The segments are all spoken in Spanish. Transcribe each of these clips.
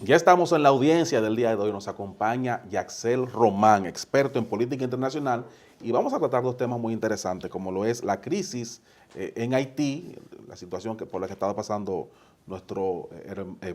Ya estamos en la audiencia del día de hoy. Nos acompaña Yaxel Román, experto en política internacional, y vamos a tratar dos temas muy interesantes, como lo es la crisis en Haití, la situación por la que está pasando nuestro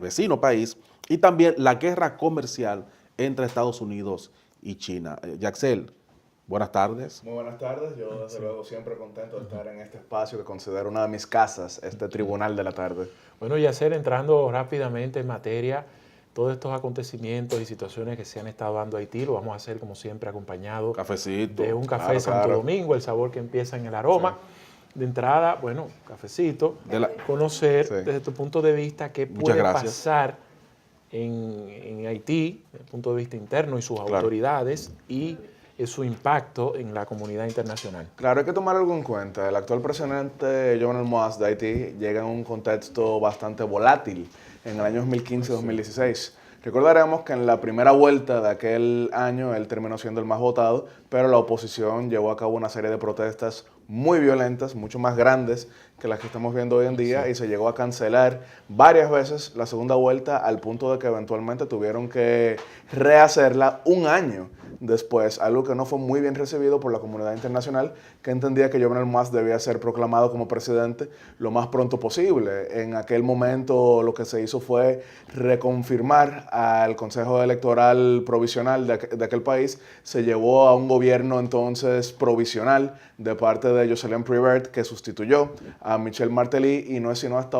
vecino país, y también la guerra comercial entre Estados Unidos y China. Yaxel, buenas tardes. Muy buenas tardes, yo desde luego siempre contento de estar en este espacio que considero una de mis casas, este tribunal de la tarde. Bueno, Yacer, entrando rápidamente en materia, todos estos acontecimientos y situaciones que se han estado dando a Haití, lo vamos a hacer como siempre acompañado Cafecito. de un café Claro, Santo claro. Domingo, el sabor que empieza en el aroma. Sí. De entrada, bueno, cafecito, conocer desde tu punto de vista qué puede pasar en Haití, desde el punto de vista interno y sus autoridades y su impacto en la comunidad internacional. Claro, hay que tomar algo en cuenta. El actual presidente Jovenel Moïse de Haití llega en un contexto bastante volátil en el año 2015-2016. Recordaremos que en la primera vuelta de aquel año él terminó siendo el más votado, pero la oposición llevó a cabo una serie de protestas muy violentas, mucho más grandes que las que estamos viendo hoy en día, y se llegó a cancelar varias veces la segunda vuelta al punto de que eventualmente tuvieron que rehacerla un año después, algo que no fue muy bien recibido por la comunidad internacional, que entendía que Jovenel Moïse debía ser proclamado como presidente lo más pronto posible. En aquel momento lo que se hizo fue reconfirmar al Consejo Electoral Provisional de aquel país, se llevó a un gobierno entonces provisional de parte de Jocelyn Prévert, que sustituyó a Michel Martelly, y no es sino hasta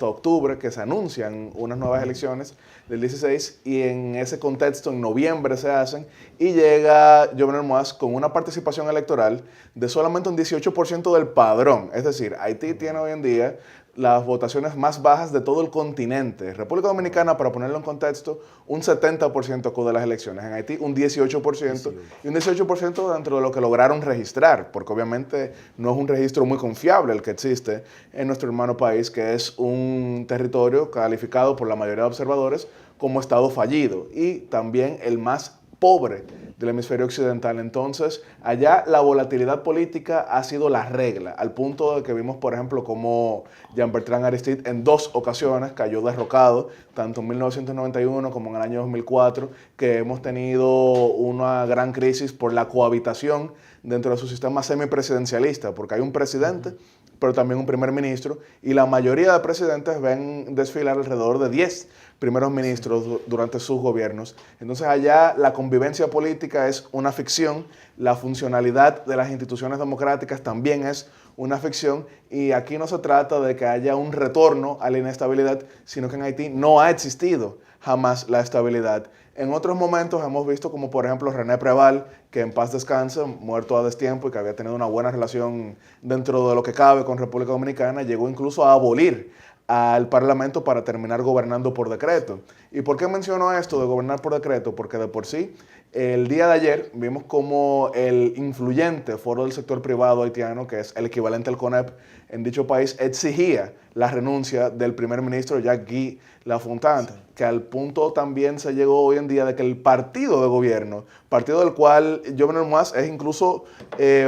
octubre que se anuncian unas nuevas elecciones del 16, y en ese contexto en noviembre se hacen, y llega Jovenel Moïse con una participación electoral de solamente un 18% del padrón. Es decir, Haití tiene hoy en día las votaciones más bajas de todo el continente. República Dominicana, para ponerlo en contexto, un 70% acude a las elecciones. En Haití, un 18%. Y un 18% dentro de lo que lograron registrar, porque obviamente no es un registro muy confiable el que existe en nuestro hermano país, que es un territorio calificado por la mayoría de observadores como estado fallido y también el más pobre del hemisferio occidental. Entonces, allá la volatilidad política ha sido la regla, al punto de que vimos, por ejemplo, como Jean-Bertrand Aristide en 2 ocasiones cayó derrocado, tanto en 1991 como en el año 2004, que hemos tenido una gran crisis por la cohabitación dentro de su sistema semipresidencialista, porque hay un presidente, pero también un primer ministro, y la mayoría de presidentes ven desfilar alrededor de 10 primeros ministros durante sus gobiernos. Entonces allá la convivencia política es una ficción, la funcionalidad de las instituciones democráticas también es una ficción, y aquí no se trata de que haya un retorno a la inestabilidad, sino que en Haití no ha existido jamás la estabilidad. En otros momentos hemos visto como por ejemplo René Preval, que en paz descanse, muerto a destiempo y que había tenido una buena relación dentro de lo que cabe con República Dominicana, llegó incluso a abolir al Parlamento para terminar gobernando por decreto. ¿Y por qué menciono esto de gobernar por decreto? Porque de por sí, el día de ayer vimos como el influyente foro del sector privado haitiano, que es el equivalente al CONEP en dicho país, exigía la renuncia del primer ministro Jacques Lafontaine, que al punto también se llegó hoy en día de que el partido de gobierno, partido del cual Jovenel Moïse es incluso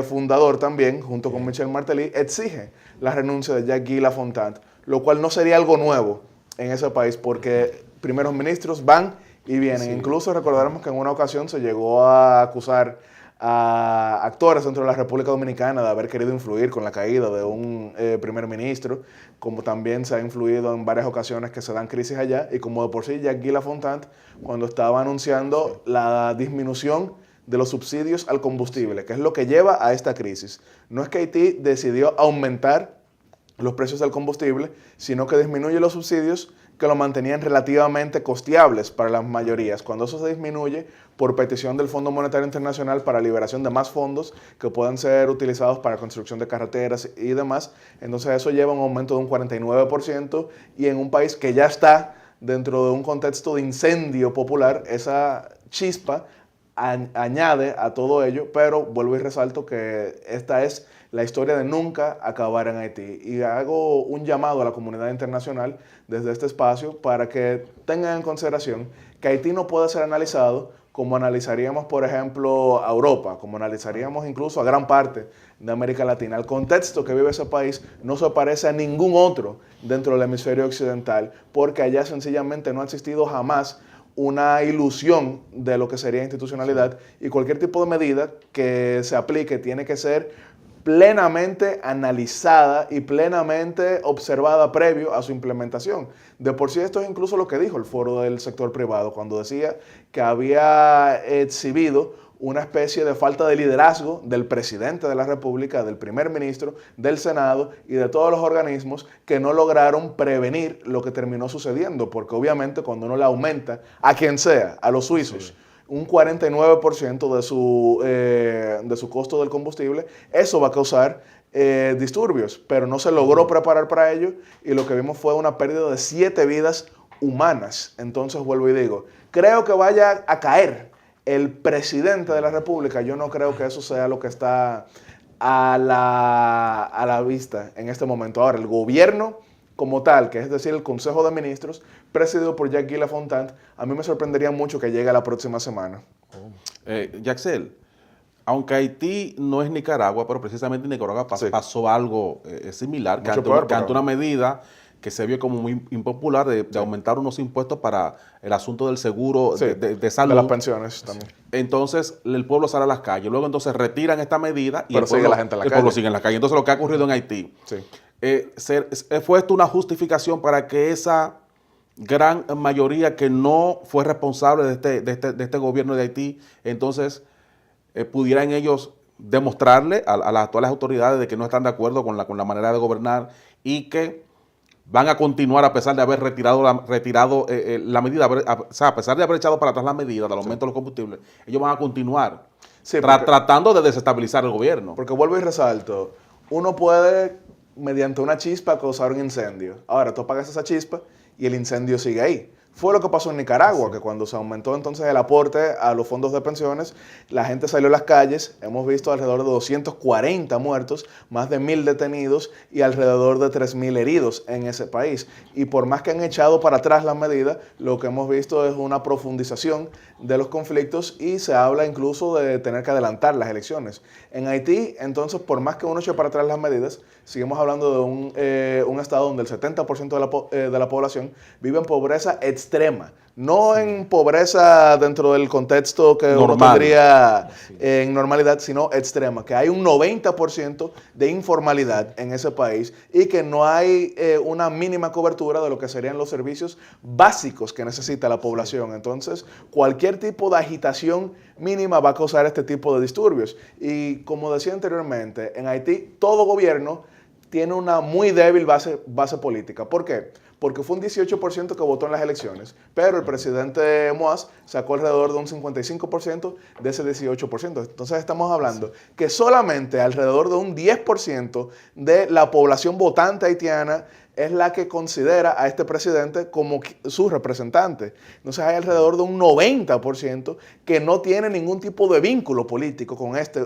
fundador también, junto con Michel Martelly, exige la renuncia de Jacques Lafontaine, lo cual no sería algo nuevo en ese país, porque primeros ministros van y vienen. Incluso recordaremos que en una ocasión se llegó a acusar a actores dentro de la República Dominicana de haber querido influir con la caída de un primer ministro, como también se ha influido en varias ocasiones que se dan crisis allá, y como de por sí Jacques Lafontaine, cuando estaba anunciando la disminución de los subsidios al combustible, que es lo que lleva a esta crisis. No es que Haití decidió aumentar los precios del combustible, sino que disminuye los subsidios que lo mantenían relativamente costeables para las mayorías. Cuando eso se disminuye por petición del Fondo Monetario Internacional para liberación de más fondos que puedan ser utilizados para construcción de carreteras y demás, entonces eso lleva a un aumento de un 49%, y en un país que ya está dentro de un contexto de incendio popular, esa chispa añade a todo ello, pero vuelvo y resalto que esta es la historia de nunca acabar en Haití. Y hago un llamado a la comunidad internacional desde este espacio para que tengan en consideración que Haití no puede ser analizado como analizaríamos, por ejemplo, a Europa, como analizaríamos incluso a gran parte de América Latina. El contexto que vive ese país no se parece a ningún otro dentro del hemisferio occidental, porque allá sencillamente no ha existido jamás una ilusión de lo que sería institucionalidad, y cualquier tipo de medida que se aplique tiene que ser plenamente analizada y plenamente observada previo a su implementación. De por sí esto es incluso lo que dijo el Foro del Sector Privado cuando decía que había exhibido una especie de falta de liderazgo del presidente de la República, del primer ministro, del Senado y de todos los organismos que no lograron prevenir lo que terminó sucediendo, porque obviamente cuando uno le aumenta a quien sea, a los suizos, un 49% de su costo del combustible, eso va a causar disturbios, pero no se logró preparar para ello y lo que vimos fue una pérdida de 7 vidas humanas. Entonces vuelvo y digo, creo que vaya a caer el presidente de la República. Yo no creo que eso sea lo que está a la vista en este momento. Ahora, el gobierno como tal, que es decir, el Consejo de Ministros, presidido por Jacques Lafontant, a mí me sorprendería mucho que llegue la próxima semana. Yaxel, aunque Haití no es Nicaragua, pero precisamente en Nicaragua pasó algo similar, que ante una medida que se vio como muy impopular de aumentar unos impuestos para el asunto del seguro de salud. De las pensiones también. Entonces el pueblo sale a las calles. Luego entonces retiran esta medida y pero sigue la gente en la calle. El pueblo sigue en la calle. Entonces lo que ha ocurrido en Haití, ¿fue esto una justificación para que esa gran mayoría que no fue responsable de este gobierno de Haití, entonces pudieran ellos demostrarle a las actuales autoridades de que no están de acuerdo con la manera de gobernar y que van a continuar a pesar de haber retirado la medida, o sea, a pesar de haber echado para atrás la medida del aumento de los combustibles, ellos van a continuar tratando de desestabilizar el gobierno? Porque vuelvo y resalto, uno puede, mediante una chispa, causar un incendio. Ahora, tú apagas esa chispa y el incendio sigue ahí. Fue lo que pasó en Nicaragua, que cuando se aumentó entonces el aporte a los fondos de pensiones, la gente salió a las calles, hemos visto alrededor de 240 muertos, más de 1.000 detenidos y alrededor de 3.000 heridos en ese país. Y por más que han echado para atrás las medidas, lo que hemos visto es una profundización de los conflictos y se habla incluso de tener que adelantar las elecciones. En Haití, entonces, por más que uno eche para atrás las medidas, seguimos hablando de un estado donde el 70% de la población vive en pobreza extrema. No en pobreza dentro del contexto que uno tendría en normalidad, sino extrema. Que hay un 90% de informalidad en ese país y que no hay una mínima cobertura de lo que serían los servicios básicos que necesita la población. Entonces, cualquier tipo de agitación mínima va a causar este tipo de disturbios. Y como decía anteriormente, en Haití todo gobierno tiene una muy débil base política. ¿Por qué? Porque fue un 18% que votó en las elecciones, pero el presidente Moaz sacó alrededor de un 55% de ese 18%. Entonces estamos hablando que solamente alrededor de un 10% de la población votante haitiana es la que considera a este presidente como su representante. Entonces hay alrededor de un 90% que no tiene ningún tipo de vínculo político con este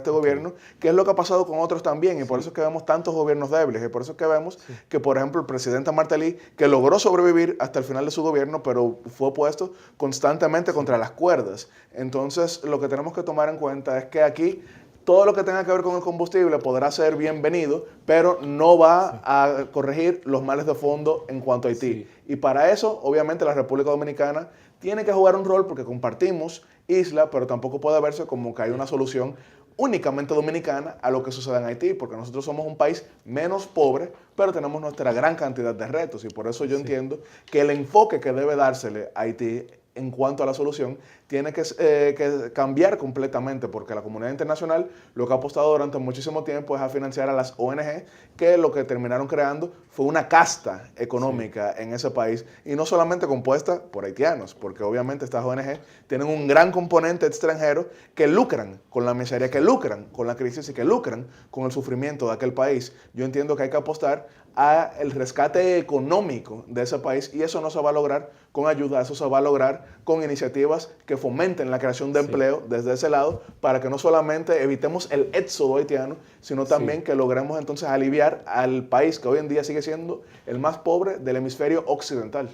gobierno, que es lo que ha pasado con otros también, y por eso es que vemos tantos gobiernos débiles, y por eso es que vemos que, por ejemplo, el presidente Martelly, que logró sobrevivir hasta el final de su gobierno, pero fue puesto constantemente contra las cuerdas. Entonces, lo que tenemos que tomar en cuenta es que aquí todo lo que tenga que ver con el combustible podrá ser bienvenido, pero no va a corregir los males de fondo en cuanto a Haití. Y para eso, obviamente, la República Dominicana tiene que jugar un rol porque compartimos isla, pero tampoco puede verse como que hay una solución únicamente dominicana a lo que sucede en Haití, porque nosotros somos un país menos pobre, pero tenemos nuestra gran cantidad de retos, y por eso yo entiendo que el enfoque que debe dársele a Haití en cuanto a la solución tiene que cambiar completamente, porque la comunidad internacional lo que ha apostado durante muchísimo tiempo es a financiar a las ONG, que lo que terminaron creando fue una casta económica en ese país, y no solamente compuesta por haitianos, porque obviamente estas ONG tienen un gran componente extranjero que lucran con la miseria, que lucran con la crisis y que lucran con el sufrimiento de aquel país. Yo entiendo que hay que apostar al rescate económico de ese país, y eso no se va a lograr con ayuda, eso se va a lograr con iniciativas que fomenten la creación de empleo desde ese lado, para que no solamente evitemos el éxodo haitiano, sino también que logremos entonces aliviar al país que hoy en día sigue siendo el más pobre del hemisferio occidental.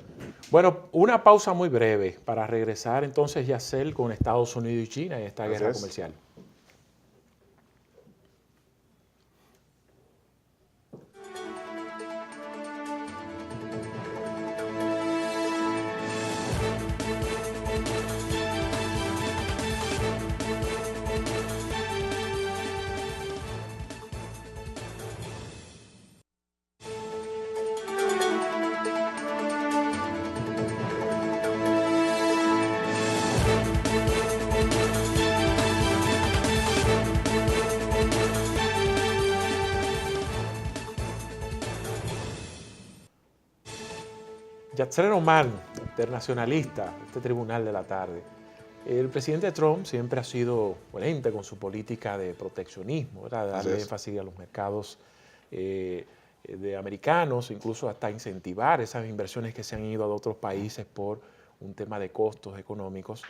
Bueno, una pausa muy breve para regresar entonces, Yacel, con Estados Unidos y China en esta guerra comercial. Yacel Román, internacionalista, este tribunal de la tarde. El presidente Trump siempre ha sido coherente con su política de proteccionismo, ¿verdad? De darle énfasis a los mercados de americanos, incluso hasta incentivar esas inversiones que se han ido a otros países por un tema de costos económicos,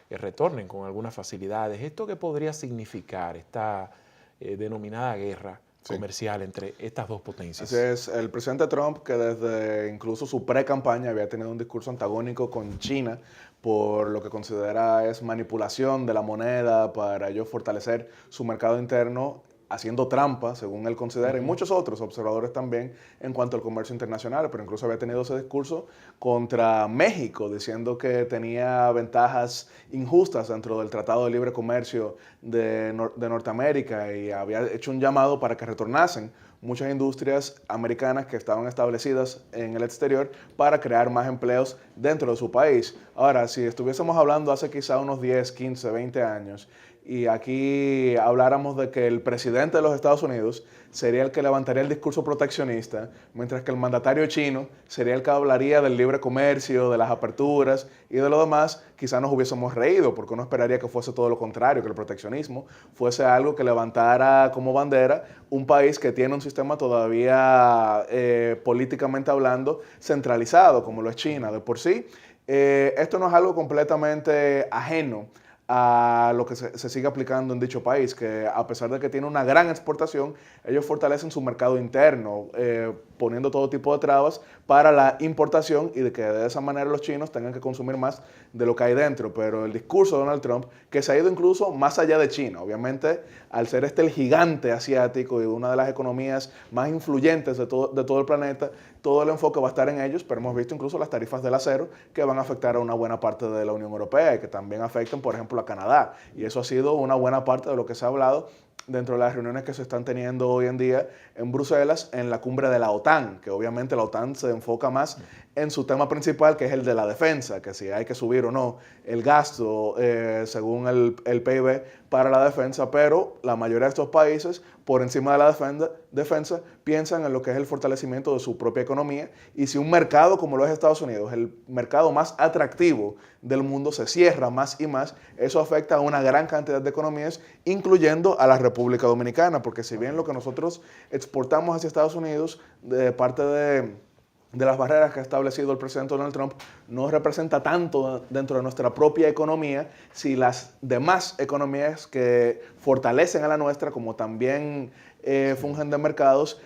que retornen con algunas facilidades. ¿Esto qué podría significar, esta denominada guerra comercial entre estas dos potencias? Así es, el presidente Trump, que desde incluso su pre-campaña había tenido un discurso antagónico con China por lo que considera es manipulación de la moneda para ellos fortalecer su mercado interno, haciendo trampa, según él considera, y muchos otros observadores también en cuanto al comercio internacional, pero incluso había tenido ese discurso contra México, diciendo que tenía ventajas injustas dentro del Tratado de Libre Comercio de Norteamérica, y había hecho un llamado para que retornasen muchas industrias americanas que estaban establecidas en el exterior para crear más empleos dentro de su país. Ahora, si estuviésemos hablando hace quizá unos 10, 15, 20 años, y aquí habláramos de que el presidente de los Estados Unidos sería el que levantaría el discurso proteccionista, mientras que el mandatario chino sería el que hablaría del libre comercio, de las aperturas y de lo demás, quizás nos hubiésemos reído, porque uno esperaría que fuese todo lo contrario, que el proteccionismo fuese algo que levantara como bandera un país que tiene un sistema todavía políticamente hablando centralizado, como lo es China. De por sí, esto no es algo completamente ajeno a lo que se sigue aplicando en dicho país, que a pesar de que tiene una gran exportación, ellos fortalecen su mercado interno, poniendo todo tipo de trabas para la importación, y de que de esa manera los chinos tengan que consumir más de lo que hay dentro. Pero el discurso de Donald Trump, que se ha ido incluso más allá de China, obviamente al ser este el gigante asiático y una de las economías más influyentes de todo el planeta, todo el enfoque va a estar en ellos, pero hemos visto incluso las tarifas del acero que van a afectar a una buena parte de la Unión Europea y que también afectan, por ejemplo, a Canadá. Y eso ha sido una buena parte de lo que se ha hablado dentro de las reuniones que se están teniendo hoy en día en Bruselas, en la cumbre de la OTAN, que obviamente la OTAN se enfoca más en su tema principal, que es el de la defensa, que si hay que subir o no el gasto según el PIB para la defensa, pero la mayoría de estos países, por encima de la defensa, piensan en lo que es el fortalecimiento de su propia economía, y si un mercado como lo es Estados Unidos, el mercado más atractivo del mundo, se cierra más y más, eso afecta a una gran cantidad de economías, incluyendo a la República Dominicana, porque si bien lo que nosotros exportamos hacia Estados Unidos, de parte de las barreras que ha establecido el presidente Donald Trump, no representa tanto dentro de nuestra propia economía, si las demás economías que fortalecen a la nuestra, como también fungen de mercados,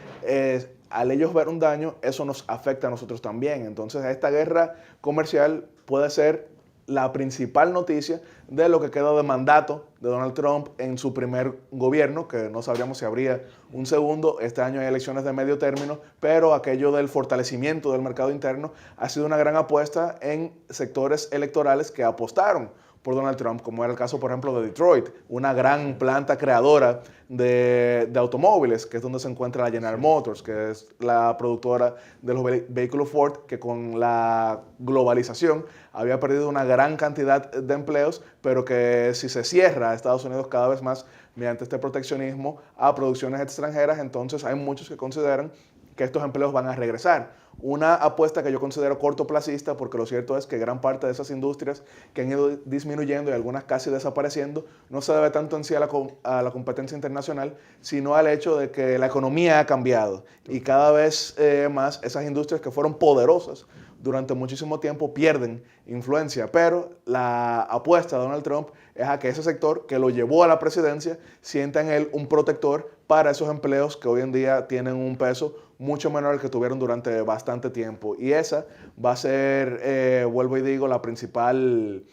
al ellos ver un daño, eso nos afecta a nosotros también. Entonces, esta guerra comercial puede ser la principal noticia de lo que queda de mandato de Donald Trump en su primer gobierno, que no sabríamos si habría un segundo. Este año hay elecciones de medio término, pero aquello del fortalecimiento del mercado interno ha sido una gran apuesta en sectores electorales que apostaron por Donald Trump, como era el caso, por ejemplo, de Detroit, una gran planta creadora de automóviles, que es donde se encuentra la General Motors, que es la productora de los vehículos Ford, que con la globalización había perdido una gran cantidad de empleos, pero que si se cierra a Estados Unidos cada vez más mediante este proteccionismo a producciones extranjeras, entonces hay muchos que consideran que estos empleos van a regresar. Una apuesta que yo considero cortoplacista, porque lo cierto es que gran parte de esas industrias que han ido disminuyendo y algunas casi desapareciendo, no se debe tanto en sí a la competencia internacional, sino al hecho de que la economía ha cambiado y cada vez más esas industrias que fueron poderosas durante muchísimo tiempo pierden influencia, pero la apuesta de Donald Trump es a que ese sector que lo llevó a la presidencia sienta en él un protector para esos empleos que hoy en día tienen un peso mucho menor al que tuvieron durante bastante tiempo. Y esa va a ser, vuelvo y digo, la principal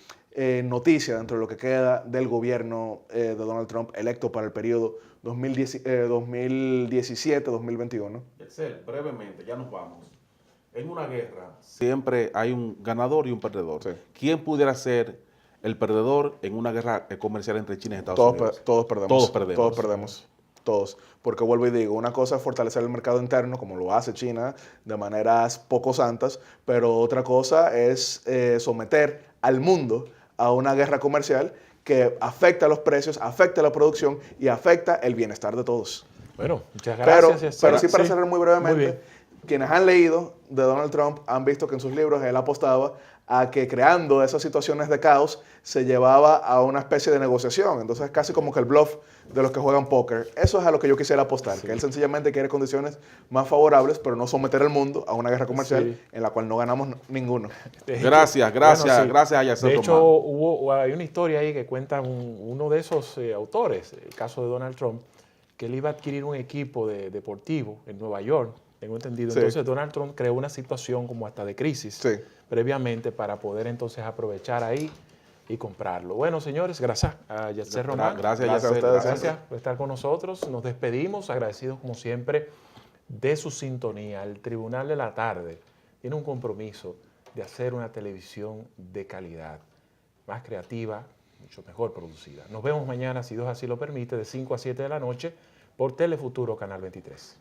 noticia dentro de lo que queda del gobierno de Donald Trump electo para el periodo 2017-2021. Excel, brevemente, ya nos vamos. En una guerra siempre hay un ganador y un perdedor. Sí. ¿Quién pudiera ser el perdedor en una guerra comercial entre China y Estados Unidos? Todos perdemos. Todos perdemos. Todos perdemos. Todos. Porque vuelvo y digo, una cosa es fortalecer el mercado interno, como lo hace China, de maneras poco santas, pero otra cosa es someter al mundo a una guerra comercial que afecta los precios, afecta la producción y afecta el bienestar de todos. Bueno, muchas gracias. Pero sí, para cerrar muy brevemente, quienes han leído de Donald Trump han visto que en sus libros él apostaba a que creando esas situaciones de caos se llevaba a una especie de negociación. Entonces casi como que el bluff de los que juegan póker. Eso es a lo que yo quisiera apostar, que él sencillamente quiere condiciones más favorables, pero no someter al mundo a una guerra comercial en la cual no ganamos ninguno. Gracias a Yacel De hecho, hay una historia ahí que cuenta uno de esos autores, el caso de Donald Trump, que él iba a adquirir un equipo deportivo en Nueva York, tengo entendido. Sí. Entonces Donald Trump creó una situación como hasta de crisis previamente para poder entonces aprovechar ahí y comprarlo. Bueno, señores, gracias a Yacel Román. Gracias a ustedes. Gracias por estar con nosotros. Nos despedimos, agradecidos como siempre de su sintonía. El Tribunal de la Tarde tiene un compromiso de hacer una televisión de calidad, más creativa, mucho mejor producida. Nos vemos mañana, si Dios así lo permite, de 5 a 7 de la noche por Telefuturo, Canal 23.